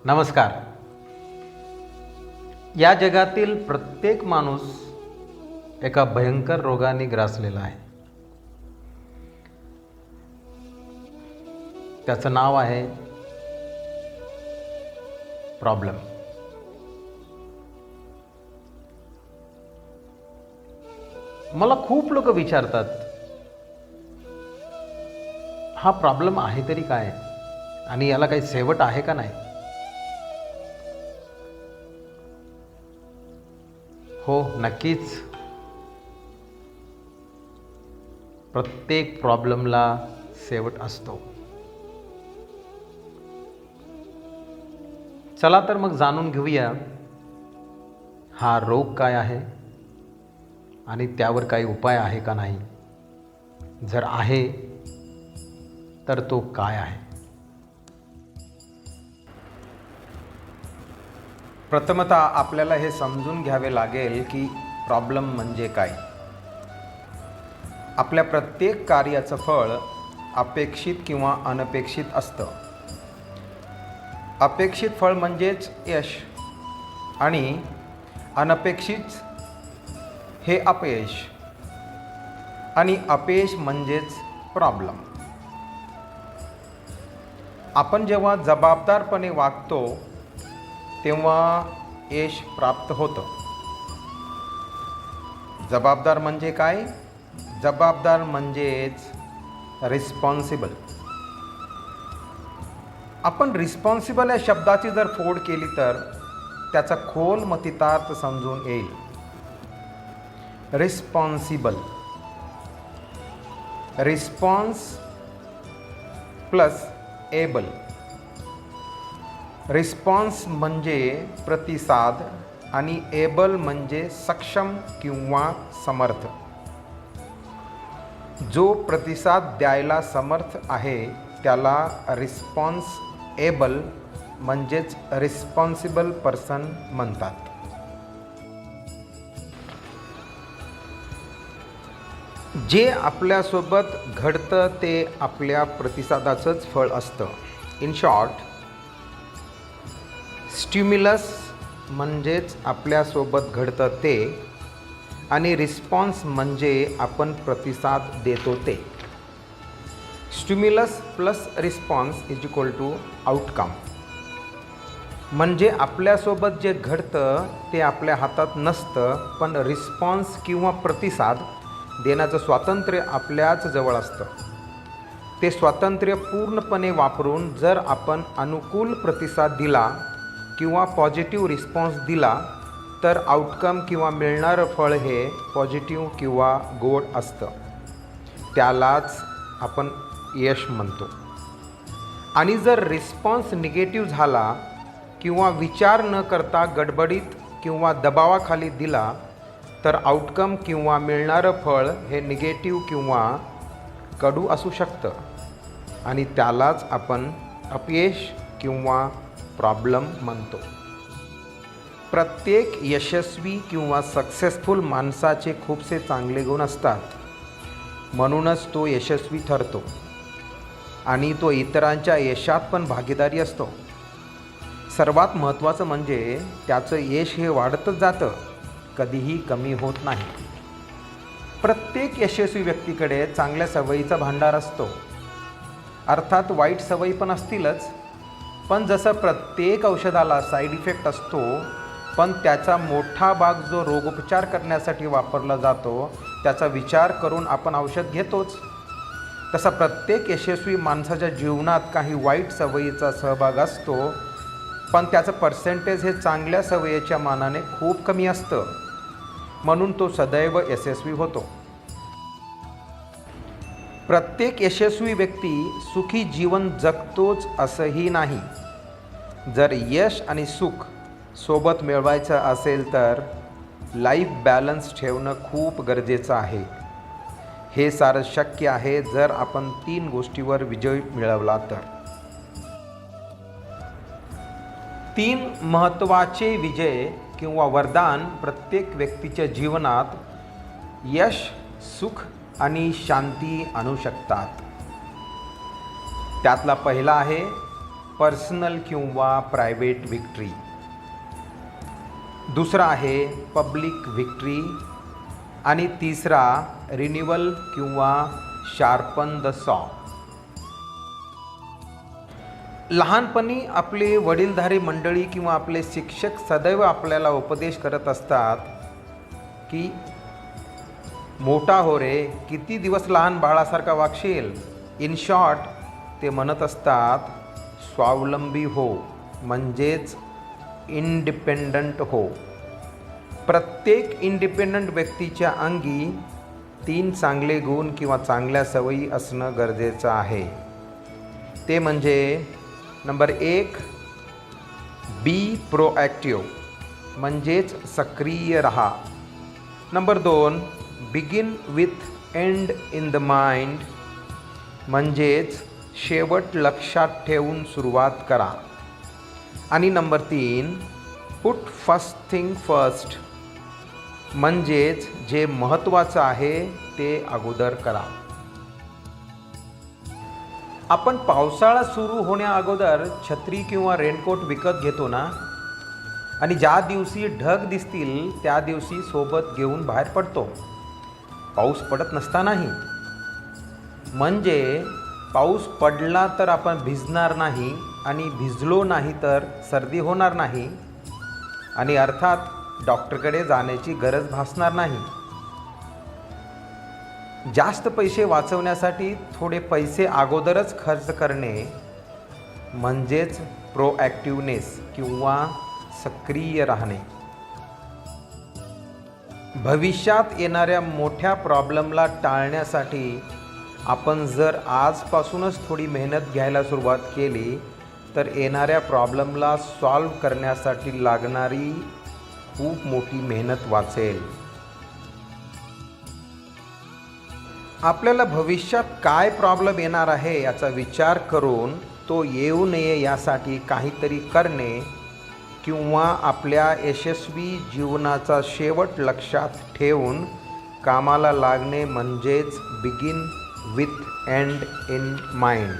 नमस्कार. या जगातील प्रत्येक माणूस एका भयंकर रोगाने ग्रासलेला आहे. त्याचं नाव आहे प्रॉब्लेम. मला खूप लोक विचारतात, हा प्रॉब्लेम आहे तरी काय आणि याला काही शेवट आहे का नाही? हो, नक्कीच. प्रत्येक प्रॉब्लेमला शेवट असतो. चला तर मग जाणून घेऊया हा रोग काय आहे आणि त्यावर काही उपाय आहे का नाही. जर आहे तर तो काय आहे? प्रथमतः आपल्याला हे समजून घ्यावे लागेल की प्रॉब्लेम म्हणजे काय. आपल्या प्रत्येक कार्याचं फळ अपेक्षित किंवा अनपेक्षित असतं. अपेक्षित फळ म्हणजेच यश आणि अनपेक्षित हे अपयश आणि अपयश म्हणजेच प्रॉब्लेम. आपण जेव्हा जबाबदारपणे वागतो तेव्हा यश प्राप्त होतं. जबाबदार म्हणजे काय? जबाबदार म्हणजेच रिस्पॉन्सिबल. आपण रिस्पॉन्सिबल या शब्दाची जर फोड केली तर त्याचा खोल मतितार्थ समजून येईल. Responsible, response plus able. Response म्हणजे प्रतिसाद आणि एबल म्हणजे सक्षम किंवा समर्थ. जो प्रतिसाद द्यायला समर्थ आहे त्याला रिस्पॉन्स एबल म्हणजेच रिस्पॉन्सिबल पर्सन म्हणतात. जे आपल्यासोबत घडतं ते आपल्या प्रतिसादाचंच फळ असतं. इन शॉर्ट, स्टिम्युलस म्हणजेच आपल्यासोबत घडतं ते आणि रिस्पॉन्स म्हणजे आपण प्रतिसाद देतो ते. Stimulus plus response is equal to outcome. म्हणजे आपल्यासोबत जे घडतं ते आपल्या हातात नसतं, पण रिस्पॉन्स किंवा प्रतिसाद देण्याचं स्वातंत्र्य आपल्याच जवळ असतं. ते स्वातंत्र्य पूर्णपणे वापरून जर आपण अनुकूल प्रतिसाद दिला किंवा पॉझिटिव्ह रिस्पॉन्स दिला तर आउटकम किंवा मिळणारं फळ हे पॉझिटिव्ह किंवा गोड असतं. त्यालाच आपण यश म्हणतो. आणि जर रिस्पॉन्स निगेटिव्ह झाला किंवा विचार न करता गडबडीत किंवा दबावाखाली दिला तर आउटकम किंवा मिळणारं फळ हे निगेटिव्ह किंवा कडू असू शकतं आणि त्यालाच आपण अपयश किंवा प्रॉब्लेम म्हणतो. प्रत्येक यशस्वी किंवा सक्सेसफुल माणसाचे खूपसे चांगले गुण असतात, म्हणूनच तो यशस्वी ठरतो आणि तो इतरांच्या यशात पण भागीदारी असतो. सर्वात महत्त्वाचं म्हणजे त्याचं यश हे वाढतच जातं, कधीही कमी होत नाही. प्रत्येक यशस्वी व्यक्तीकडे चांगल्या सवयीचा भांडार असतो. अर्थात वाईट सवयी पण असतीलच, पण जसं प्रत्येक औषधाला साईड इफेक्ट असतो, पण त्याचा मोठा भाग जो रोगोपचार करण्यासाठी वापरला जातो त्याचा विचार करून आपण औषध घेतोच, तसा प्रत्येक यशस्वी माणसाच्या जीवनात काही वाईट सवयीचा सहभाग असतो, पण त्याचं पर्सेंटेज हे चांगल्या सवयीच्या मानाने खूप कमी असतं, म्हणून तो सदैव यशस्वी होतो. प्रत्येक यशस्वी व्यक्ती सुखी जीवन जगतोच असंही नाही. जर यश आणि सुख सोबत मिळवायचं असेल तर लाईफ बॅलन्स ठेवणं खूप गरजेचं आहे. हे सारं शक्य आहे जर आपण 3 गोष्टीवर विजय मिळवला तर. 3 महत्त्वाचे विजय किंवा वरदान प्रत्येक व्यक्तीच्या जीवनात यश, सुख आणि शांती आणू शकतात. त्यातला पहिला आहे पर्सनल किंवा प्रायव्हेट विक्ट्री. दुसरा आहे पब्लिक विक्ट्री आणि तिसरा रिन्युअल किंवा शार्पन द सॉ. लहानपणी आपले वडीलधारी मंडळी किंवा आपले शिक्षक सदैव आपल्याला उपदेश करत असतात की मोठा हो रे, किती दिवस लहान बाळासारखा वागशील. इन शॉर्ट ते म्हणत असतात स्वावलंबी हो, म्हणजेच इंडिपेंडंट हो. प्रत्येक इंडिपेंडंट व्यक्तीच्या अंगी 3 चांगले गुण किंवा चांगल्या सवयी असणं गरजेचं आहे. ते म्हणजे नंबर 1, बी प्रोॲक्टिव्ह, म्हणजेच सक्रिय रहा. Number 2, begin with and in the mind, म्हणजेच शेवट लक्षात ठेवून सुरुवात करा. आणि number 3, put first thing first, म्हणजेच जे महत्त्वाचं आहे ते अगोदर करा. आपण पावसाळा सुरू होण्या अगोदर छत्री किंवा रेनकोट विकत घेतो ना, आणि ज्या दिवशी ढग दिसतील त्या दिवशी सोबत घेऊन बाहेर पडतो, पाऊस पडत नसतानाही. म्हणजे पाऊस पडला तर आपण भिजणार नाही आणि भिजलो नाही तर सर्दी होणार नाही आणि अर्थात डॉक्टरकडे जाण्याची गरज भासणार नाही. जास्त पैसे वाचवण्यासाठी थोडे पैसे अगोदरच खर्च करणे म्हणजेच प्रोॲक्टिव्हनेस किंवा सक्रिय राहणे. भविष्यात येणाऱ्या मोठ्या प्रॉब्लेमला टाळण्यासाठी आपण जर आजपासूनच थोडी मेहनत घ्यायला सुरुवात केली तर येणाऱ्या प्रॉब्लेमला सॉल्व करण्यासाठी लागणारी खूप मोठी मेहनत वाचेल. आपल्याला भविष्यात काय प्रॉब्लेम येणार आहे याचा विचार करून तो येऊ नये यासाठी काहीतरी करणे किंवा आपल्या यशस्वी जीवनाचा शेवट लक्षात ठेवून कामाला लागणे म्हणजेच begin with end in mind.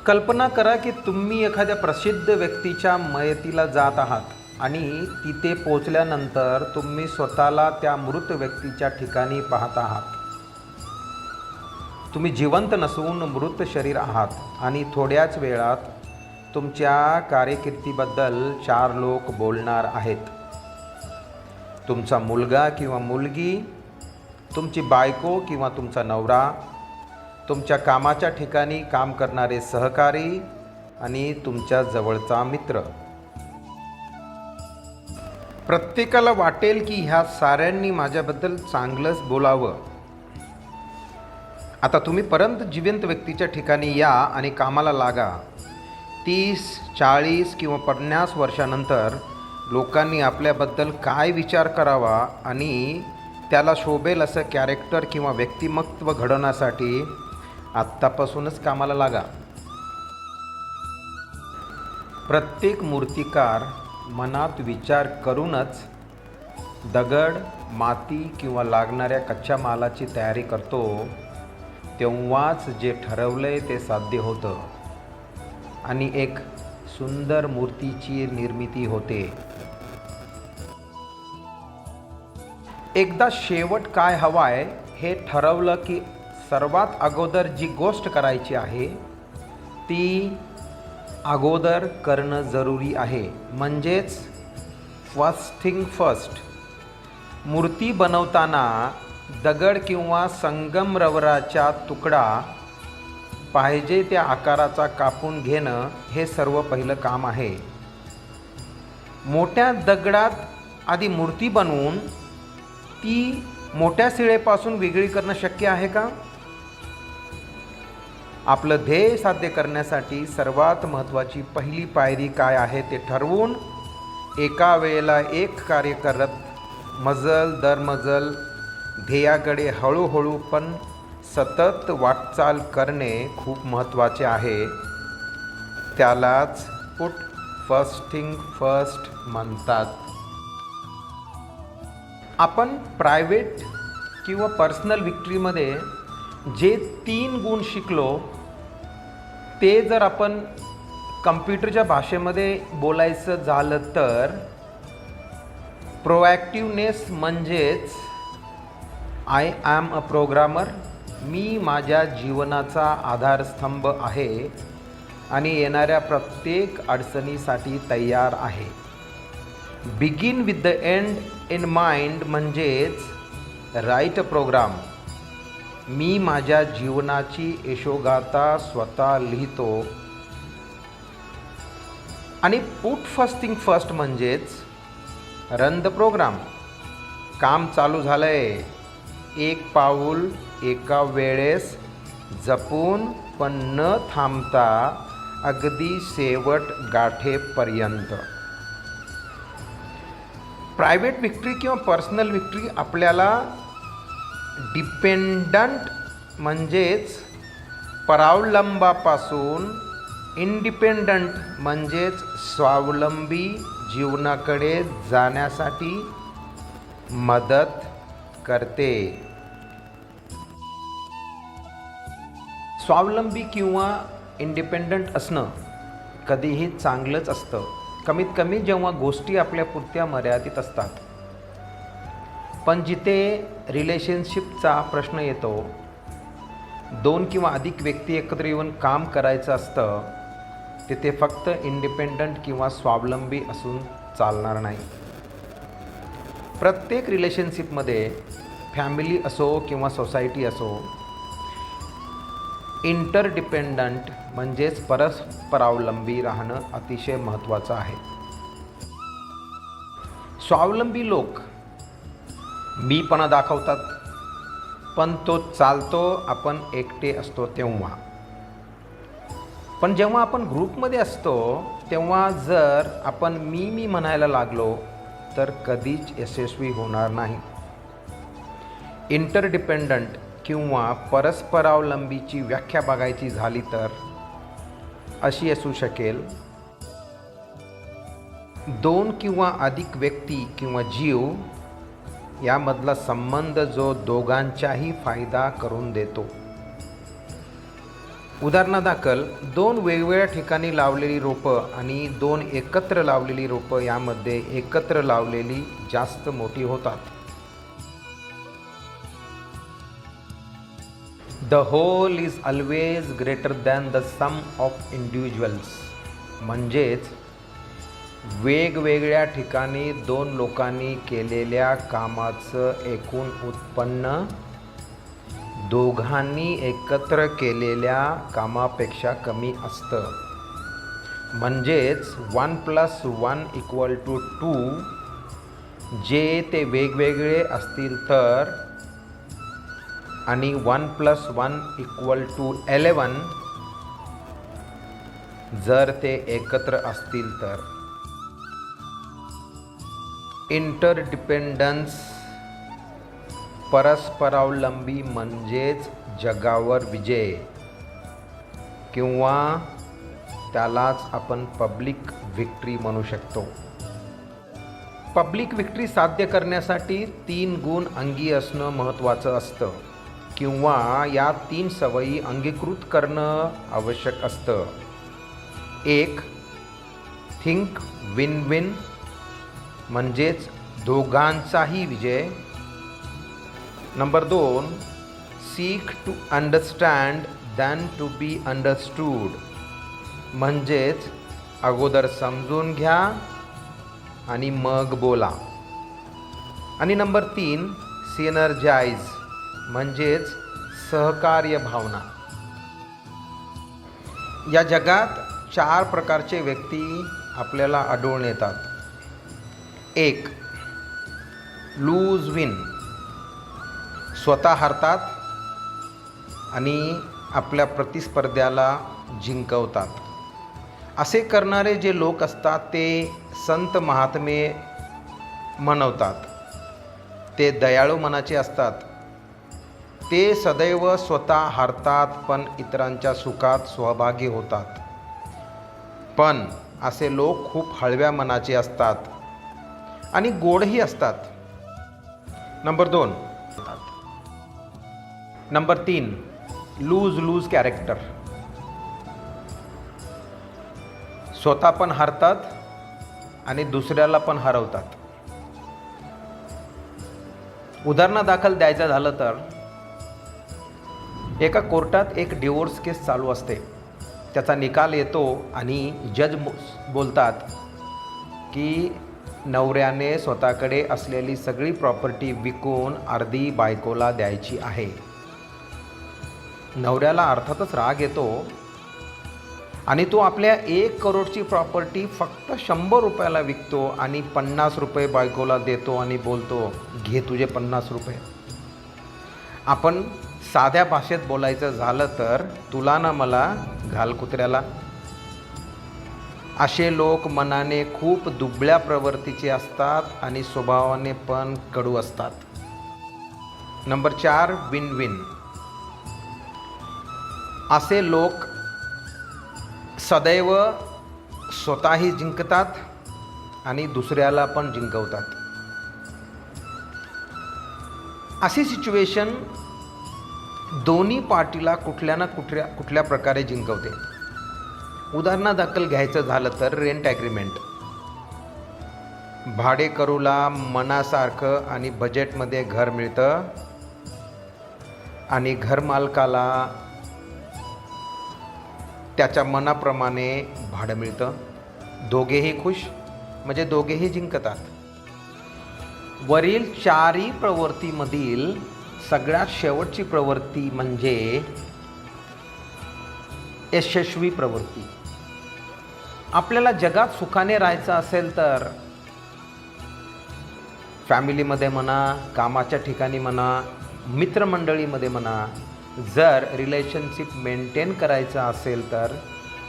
कल्पना करा की तुम्ही एखाद्या प्रसिद्ध व्यक्तीच्या मयतीला जात आहात आणि तिथे पोचल्यानंतर तुम्ही स्वतःला त्या मृत व्यक्तीच्या ठिकाणी पाहत आहात. तुम्ही जिवंत नसून मृत शरीर आहात आणि थोड्याच वेळात तुमच्या कारकिर्दीबद्दल 4 लोक बोलणार आहेत. तुमचा मुलगा किंवा मुलगी, तुमची बायको किंवा तुमचा नवरा, तुमच्या कामाच्या ठिकाणी काम करणारे सहकारी आणि तुमच्या जवळचा मित्र. प्रत्येकाला वाटेल की ह्या साऱ्यांनी माझ्याबद्दल चांगलंच बोलावं. आता तुम्ही परत जिवंत व्यक्तीच्या ठिकाणी या आणि कामाला लागा. 30, 40 किंवा 50 वर्षानंतर लोकांनी आपल्याबद्दल काय विचार करावा आणि त्याला शोभेल असं कॅरेक्टर किंवा व्यक्तिमत्व घडवण्यासाठी आत्तापासूनच कामाला लागा. प्रत्येक मूर्तिकार मनात विचार करूनच दगड, माती किंवा लागणाऱ्या कच्च्या मालाची तयारी करतो, तेव्हाच जे ठरवलंय ते साध्य होतं आणि एक सुंदर मूर्तीची निर्मिती होते. एकदा शेवट काय हवाय हे ठरवलं की सर्वात अगोदर जी गोष्ट करायची आहे ती अगोदर करणं जरुरी आहे, म्हणजेच फर्स्ट थिंग फर्स्ट. मूर्ती बनवताना दगड किंवा संगमरवराचा तुकडा पाहिजे त्या आकाराचा कापून घेणं हे सर्व पहिलं काम आहे. मोठ्या दगडात आधी मूर्ती बनवून ती मोठ्या शिळेपासून वेगळी करणं शक्य आहे का? आपलं ध्येय साध्य करण्यासाठी सर्वात महत्त्वाची पहिली पायरी काय आहे ते ठरवून एका वेळेला एक कार्य करत मजल दर मजल ध्येयाकडे हळूहळू पण सतत वाटचाल करणे खूप महत्त्वाचे आहे. त्यालाच पुट फर्स्ट थिंग फर्स्ट म्हणतात. आपण प्रायव्हेट किंवा पर्सनल विक्ट्रीमध्ये जे 3 गुण शिकलो ते जर आपण कम्प्युटरच्या भाषेमध्ये बोलायचं झालं तर प्रोॲक्टिवनेस म्हणजेच आय ॲम अ प्रोग्रामर, मी माझ्या जीवनाचा आधारस्तंभ आहे आणि येणाऱ्या प्रत्येक अडचणीसाठी तयार आहे. Begin with the end in mind म्हणजेच राईट अ प्रोग्राम, मी माझ्या जीवनाची यशोगाथा स्वतः लिहितो. आणि पुट फर्स्ट थिंग फर्स्ट म्हणजेच रन द प्रोग्राम, काम चालू झालं आहे, एक पाऊल एका वेळेस जपून पण न थांबता अगदी शेवट गाठेपर्यंत. प्रायव्हेट विक्ट्री किंवा पर्सनल विक्ट्री आपल्याला डिपेंडंट म्हणजेच परावलंबापासून इंडिपेंडंट म्हणजेच स्वावलंबी जीवनाकडे जाण्यासाठी मदत करते. स्वावलंबी किंवा इंडिपेंडंट असणं कधीही चांगलंच असतं, कमीत कमी जेव्हा गोष्टी आपल्या पुरत्या मर्यादित असतात. पण जिथे रिलेशनशिपचा प्रश्न येतो, 2 किंवा अधिक व्यक्ती एकत्र येऊन काम करायचं असतं, तिथे फक्त इंडिपेंडंट किंवा स्वावलंबी असून चालणार नाही. प्रत्येक रिलेशनशिपमध्ये फॅमिली असो किंवा सोसायटी असो, इंटरडिपेंडंट म्हणजेच परस्परावलंबी राहणं अतिशय महत्त्वाचं आहे. स्वावलंबी लोक मीपणा दाखवतात, पण तो चालतो आपण एकटे असतो तेव्हा. पण जेव्हा आपण ग्रुपमध्ये असतो तेव्हा जर आपण मी म्हणायला लागलो तर कधीच यशस्वी होणार नाही. इंटरडिपेंडंट किंवा परस्परावलंबीची व्याख्या बघायची झाली तर अशी असू शकेल: 2 किंवा अधिक व्यक्ती किंवा जीव यामधला संबंध जो दोघांचाही फायदा करून देतो. उदाहरणादाखल 2 वेगवेगळ्या ठिकाणी लावलेली रोपं आणि 2 एकत्र लावलेली रोपं यामध्ये एकत्र लावलेली जास्त मोठी होतात. The whole is always greater than the sum of individuals म्हणजेच वेगवेगळ्या ठिकाणी 2 लोकांनी केलेल्या कामाचं एकूण उत्पन्न दोघांनी एकत्र केलेल्या कामापेक्षा कमी असतं. म्हणजेच 1 + 1 = 2. जे ते वेगवेगळे असतील तर आणि 1 + 1 = 11 जर ते एकत्र असतील तर. इंटरडिपेंडन्स परस्परावलंबी म्हणजेच जगावर विजय किंवा त्यालाच आपण पब्लिक विक्ट्री म्हणू शकतो. पब्लिक विक्ट्री साध्य करण्यासाठी 3 गुण अंगी असणं महत्त्वाचं असतं किंवा या 3 सवयी अंगीकृत करणं आवश्यक असतं. 1. थिंक विन विन म्हणजेच दोघांचाही विजय. Number 2. Seek to understand than to be understood म्हणजेच अगोदर समजून घ्या आणि मग बोला. आणि नंबर 3. सिनर्जाइज म्हणजेच सहकार्य भावना. या जगात 4 प्रकारचे व्यक्ती आपल्याला आढळून येतात. 1. लूज विन, स्वतः हरतात आणि आपल्या प्रतिस्पर्ध्याला जिंकवतात. असे करणारे जे लोक असतात ते संत महात्मे म्हणवतात. ते दयाळू मनाचे असतात. ते सदैव स्वतः हरतात पण इतरांच्या सुखात सहभागी होतात. पण असे लोक खूप हळव्या मनाचे असतात आणि गोडही असतात. नंबर 2. नंबर 3. लूज कॅरेक्टर, स्वतः पण हरतात आणि दुसऱ्याला पण हरवतात. उदाहरणादाखल द्यायचं झालं तर एका कोर्टात एक डिवोर्स केस चालू असते. त्याचा निकाल येतो आणि जज बोलतात की नवऱ्याने स्वतःकडे असलेली सगळी प्रॉपर्टी विकून अर्धी बायकोला द्यायची आहे. नवऱ्याला अर्थातच राग येतो आणि तो आपल्या 1 करोडची प्रॉपर्टी फक्त 100 रुपयाला विकतो आणि 50 रुपये बायकोला देतो आणि बोलतो, घे तुझे 50 रुपये. आपण साध्या भाषेत बोलायचं झालं तर तुला ना मला घाल कुत्र्याला. असे लोक मनाने खूप दुबळ्या प्रवृत्तीचे असतात आणि स्वभावाने पण कडू असतात. Number 4, win win. असे लोक सदैव स्वतःही जिंकतात आणि दुसऱ्याला पण जिंकवतात. अशी सिच्युएशन दोन्ही पार्टीला कुठल्या ना कुठल्या प्रकारे जिंकवते. उदाहरणादाखल घ्यायचं झालं तर रेंट ॲग्रीमेंट. भाडेकरूला मनासारखं आणि बजेटमध्ये घर मिळतं आणि घरमालकाला त्याच्या मनाप्रमाणे भाडं मिळतं. दोघेही खुश, म्हणजे दोघेही जिंकतात. वरील 4ही प्रवृत्तीमधील सगळ्यात शेवटची प्रवृत्ती म्हणजे यशस्वी प्रवृत्ती. आपल्याला जगात सुखाने राहायचं असेल तर फॅमिलीमध्ये म्हणा, कामाच्या ठिकाणी म्हणा, मित्रमंडळीमध्ये म्हणा, जर रिलेशनशिप मेंटेन करायचं असेल तर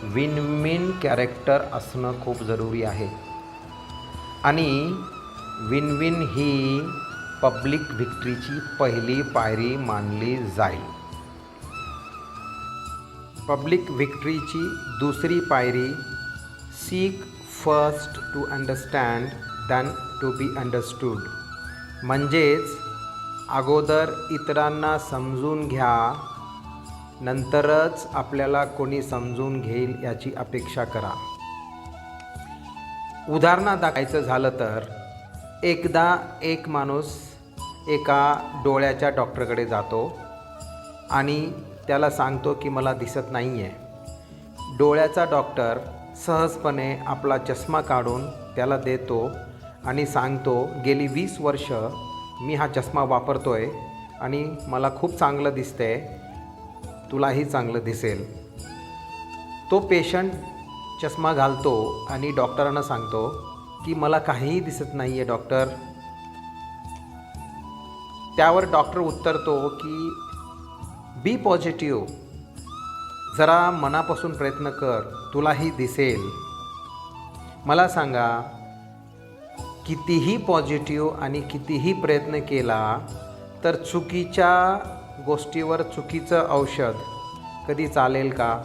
विन विन कॅरेक्टर असणं खूप जरुरी आहे. आणि विन विन ही पब्लिक व्हिक्ट्रीची पहिली पायरी मानली जाईल. पब्लिक व्हिक्ट्रीची दुसरी पायरी seek first to understand than to be understood. म्हणजेच अगोदर इतरांना समजून घ्या, नंतरच आपल्याला कोणी समजून घेईल याची अपेक्षा करा. उदाहरणं दाखवायचं झालं तर एकदा एक माणूस एका डोळ्याच्या डॉक्टरकडे जातो आणि त्याला सांगतो की मला दिसत नाही आहे. डोळ्याचा डॉक्टर सहजपणे आपला चष्मा काढून त्याला देतो आणि सांगतो, गेली 20 वर्ष मी हा चष्मा वापरतोय आणि मला खूप चांगलं दिसतंय, तुलाही चांगलं दिसेल. तो पेशंट चष्मा घालतो आणि डॉक्टरांना सांगतो की मला काहीही दिसत नाही आहे डॉक्टर. त्यावर डॉक्टर उत्तरतो की बी पॉझिटिव्ह, जरा मनापासून प्रयत्न कर, तुलाही दिसेल. मला सांगा, कितीही पॉझिटिव्ह आणि कितीही प्रयत्न केला तर चुकीच्या गोष्टीवर चुकीचं औषध कधी चालेल का?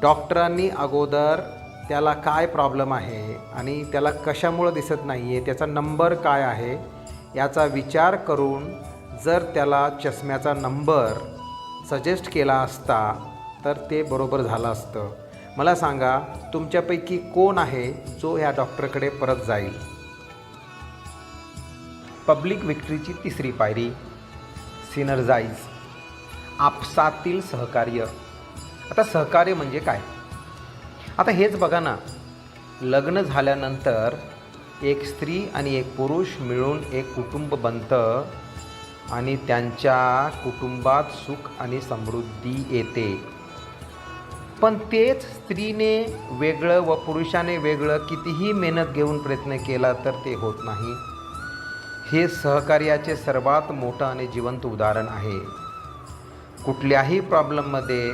डॉक्टरांनी अगोदर त्याला काय प्रॉब्लेम आहे आणि त्याला कशामुळं दिसत नाही आहे, त्याचा नंबर काय आहे याचा विचार करून जर त्याला चष्म्याचा नंबर सजेस्ट केला असता तर ते बरोबर झालं असतं. मला सांगा, तुमच्यापैकी कोण आहे जो ह्या डॉक्टरकडे परत जाईल? पब्लिक व्हिक्ट्रीची तिसरी पायरी सिनर्जाइज, आपसातील सहकार्य. आता सहकार्य म्हणजे काय? आता हेच बघा ना, लग्न झाल्यानंतर एक स्त्री आणि एक पुरुष मिळून एक कुटुंब बनतं आणि त्यांच्या कुटुंबात सुख आणि समृद्धी येते. पण तेच स्त्रीने वेगळं व पुरुषाने वेगळं कितीही मेहनत घेऊन प्रयत्न केला तर ते होत नाही. हे सहकार्याचे सर्वात मोठं आणि जिवंत उदाहरण आहे. कुठल्याही प्रॉब्लेममध्ये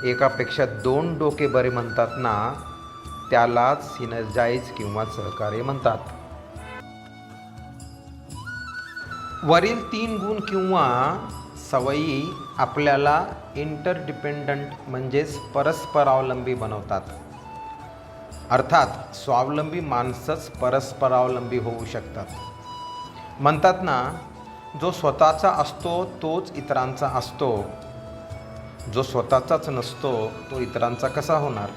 एकापेक्षा 2 डोके बरे म्हणतात ना, त्यालाच सिनर्जाइज किंवा सहकार्य म्हणतात. वरील 3 गुण किंवा सवयी आपल्याला इंटरडिपेंडंट म्हणजेच परस्परावलंबी बनवतात. अर्थात स्वावलंबी माणसंच परस्परावलंबी होऊ शकतात. म्हणतात ना, जो स्वतःचा असतो तोच इतरांचा असतो. जो स्वतःचाच नसतो तो इतरांचा कसा होणार?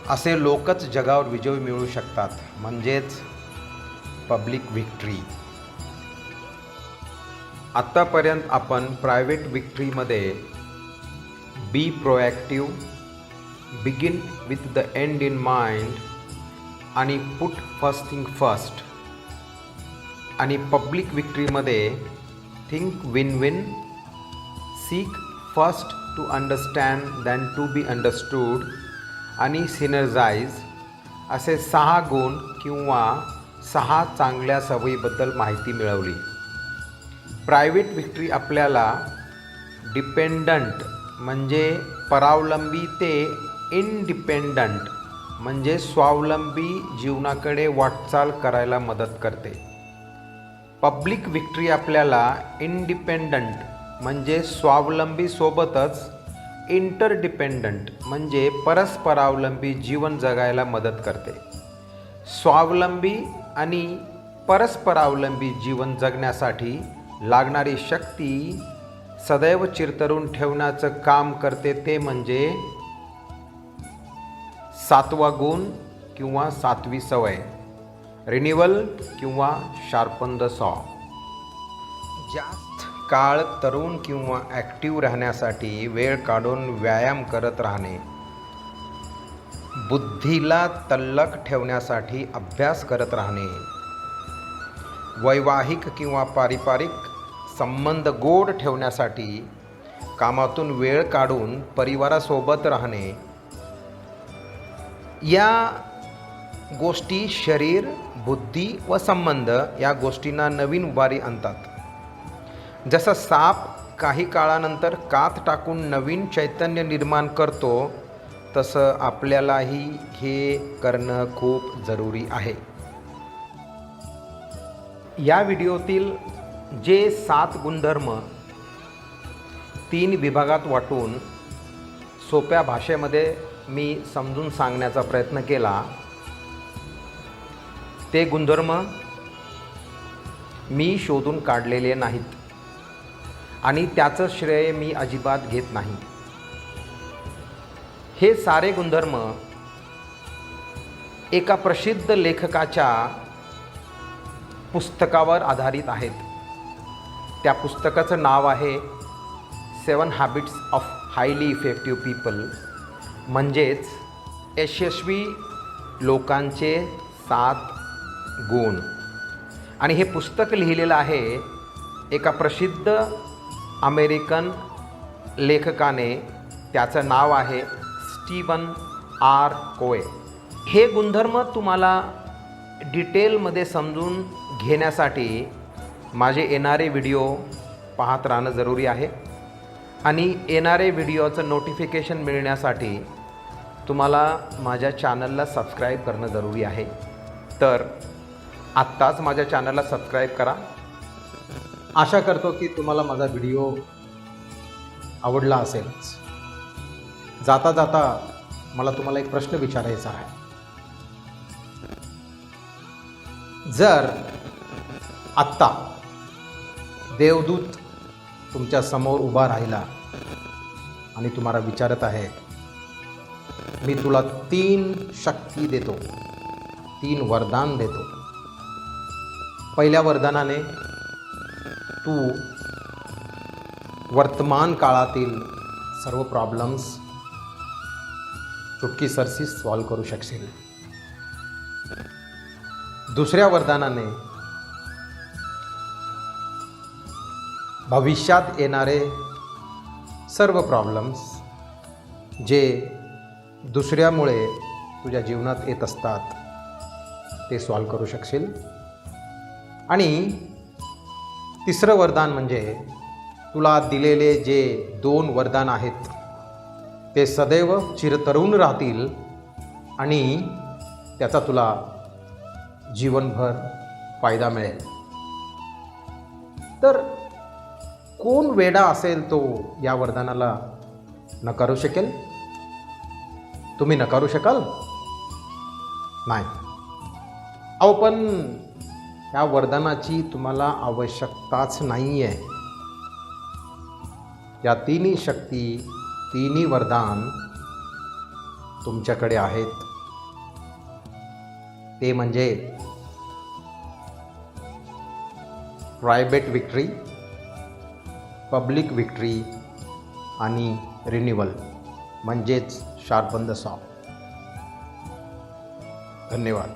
असे लोकच जगावर विजय मिळवू शकतात, म्हणजेच पब्लिक विक्ट्री. आत्तापर्यंत आपण प्रायव्हेट विक्ट्रीमध्ये be proactive, begin with the end in mind आणि पुट फर्स्ट थिंग फर्स्ट आणि पब्लिक विक्ट्रीमध्ये think win win, seek first to understand than to be understood आणि सिनर्जाइज असे 6 गुण किंवा 6 चांगल्या सवयीबद्दल माहिती मिळवली. प्रायव्हेट विक्ट्री आपल्याला डिपेंडंट म्हणजे परावलंबी ते इंडिपेंडंट म्हणजे स्वावलंबी जीवनाकडे वाटचाल करायला मदत करते. पब्लिक विक्ट्री आपल्याला इंडिपेंडंट म्हणजे स्वावलंबी सोबतच इंटरडिपेंडंट म्हणजे परस्परावलंबी जीवन जगायला मदत करते. स्वावलंबी आणि परस्परावलंबी जीवन जगण्यासाठी लागणारी शक्ती सदैव चिरतरून ठेवण्याचं काम करते, ते म्हणजे 7वा गुण किंवा 7वी सवय, रिन्युअल किंवा शार्पन द सॉ. जास्त काळ तरुण किंवा ॲक्टिव्ह राहण्यासाठी वेळ काढून व्यायाम करत राहणे, बुद्धीला तल्लख ठेवण्यासाठी अभ्यास करत राहणे, वैवाहिक किंवा पारिवारिक संबंध गोड ठेवण्यासाठी कामातून वेळ काढून परिवारासोबत राहणे, या गोष्टी शरीर, बुद्धी व संबंध या गोष्टींना नवीन उभारी आणतात. जसं साप काही काळानंतर कात टाकून नवीन चैतन्य निर्माण करतो, तसं आपल्यालाही हे करणं खूप जरुरी आहे. या व्हिडिओतील जे 7 गुणधर्म 3 विभागात वाटून सोप्या भाषेमध्ये मी समजून सांगण्याचा प्रयत्न केला, ते गुणधर्म मी शोधून काढलेले नाहीत आणि त्याचं श्रेय मी अजिबात घेत नाही. हे सारे गुणधर्म एका प्रसिद्ध लेखकाच्या पुस्तकावर आधारित आहेत. त्या पुस्तकाचं नाव आहे 7 habits of highly effective people, म्हणजेच यशस्वी लोकांचे 7 गुण. आणि हे पुस्तक लिहिलेलं आहे एका प्रसिद्ध अमेरिकन लेखकाने. त्याचं नाव आहे स्टीवन आर कोवे. हे गुणधर्म तुम्हाला डिटेलमध्ये समजून घेण्यासाठी माझे येणारे व्हिडिओ पाहत राहणं जरुरी आहे आणि येणारे व्हिडिओचं नोटिफिकेशन मिळण्यासाठी तुम्हाला माझ्या चॅनलला सबस्क्राईब करणं जरुरी आहे. तर आत्ताच माझ्या चॅनलला सबस्क्राईब करा. आशा करतो की तुम्हाला माझा व्हिडिओ आवडला असेलच. जाता जाता मला तुम्हाला एक प्रश्न विचारायचा आहे. जर आत्ता देवदूत तुमच्या समोर उभा राहिला आणि तुम्हाला विचारत आहे, मी तुला 3 शक्ती देतो, 3 वरदान देतो. पहिल्या वरदानाने तू वर्तमान काळातील सर्व प्रॉब्लेम्स चुटकीसरशी सॉल्व करू शकशील. दुसऱ्या वरदानाने भविष्यात येणारे सर्व प्रॉब्लेम्स जे दुसऱ्यामुळे तुझ्या जीवनात येत असतात ते सॉल्व करू शकशील. आणि तिसरं वरदान म्हणजे तुला दिलेले जे 2 वरदान आहेत ते सदैव चिरतरुण राहतील आणि त्याचा तुला जीवनभर फायदा मिळेल. तर कोण वेडा असेल तो या वरदानाला नकारू शकेल? तुम्ही नकारू शकाल? नाही. अहो, पण या वरदानाची तुम्हाला आवश्यकताच नाही आहे. या तिन्ही शक्ती, तिन्ही वरदान तुमच्याकडे आहेत. ते म्हणजे प्रायव्हेट विक्ट्री, पब्लिक विक्ट्री आणि रिन्युअल म्हणजेच शार्पन द सॉ. धन्यवाद.